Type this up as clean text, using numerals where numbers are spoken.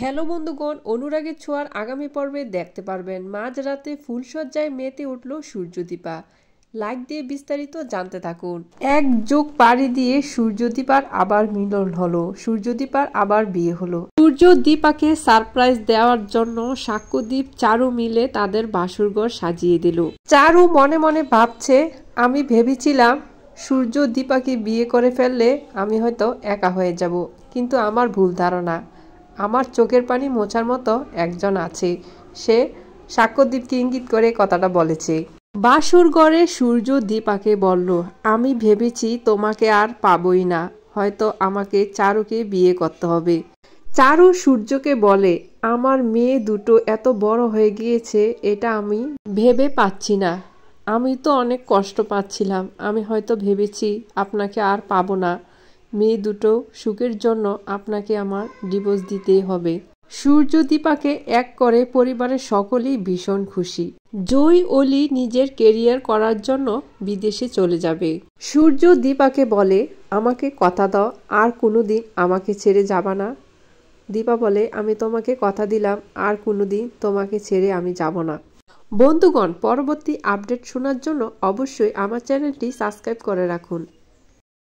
Hello বন্ধুগণ, অনুরাগের ছোঁয়ার আগামী পর্বে দেখতে পারবেন মাঝরাতে ফুলসজ্জায় মেতে উঠল সূর্যদীপা। লাইক দিয়ে বিস্তারিত জানতে থাকুন। এক যুগ পাড়ি দিয়ে সূর্যদীপার আবার মিলন হলো, সূর্যদীপার আবার বিয়ে হলো। সূর্যদীপাকে সারপ্রাইজ দেওয়ার জন্য সাক্ষ্যদীপ চারু মিলে তাদের বাসরঘর সাজিয়ে দিল। চারু মনে মনে ভাবছে, আমি ভেবেছিলাম সূর্যদীপাকে বিয়ে করে ফেললে আমি হয়তো একা হয়ে যাব, কিন্তু আমার ভুল ধারণা। আমার চোখের পানি মোছার মতো একজন আছে। সে সাক্ষ্যদীপকে ইঙ্গিত করে কথাটা বলেছে। বাসুর ঘরে সূর্যদীপাকে বলল, আমি ভেবেছি তোমাকে আর পাবই না, হয়তো আমাকে চারুকে বিয়ে করতে হবে। চারু সূর্যকে বলে, আমার মেয়ে দুটো এত বড় হয়ে গিয়েছে, এটা আমি ভেবে পাচ্ছি না। আমি তো অনেক কষ্ট পাচ্ছিলাম। আমি হয়তো ভেবেছি আপনাকে আর পাবো না। মেয়ে দুটো সুখের জন্য আপনাকে আমার ডিভোর্স দিতেই হবে। সূর্যদীপাকে এক করে পরিবারের সকলেই ভীষণ খুশি। জয় অলি নিজের কেরিয়ার করার জন্য বিদেশে চলে যাবে। সূর্যদীপাকে বলে, আমাকে কথা দাও আর কোনোদিন আমাকে ছেড়ে যাবা না। দীপা বলে, আমি তোমাকে কথা দিলাম আর কোনোদিন তোমাকে ছেড়ে আমি যাব না। বন্ধুগণ, পরবর্তী আপডেট শোনার জন্য অবশ্যই আমার চ্যানেলটি সাবস্ক্রাইব করে রাখুন।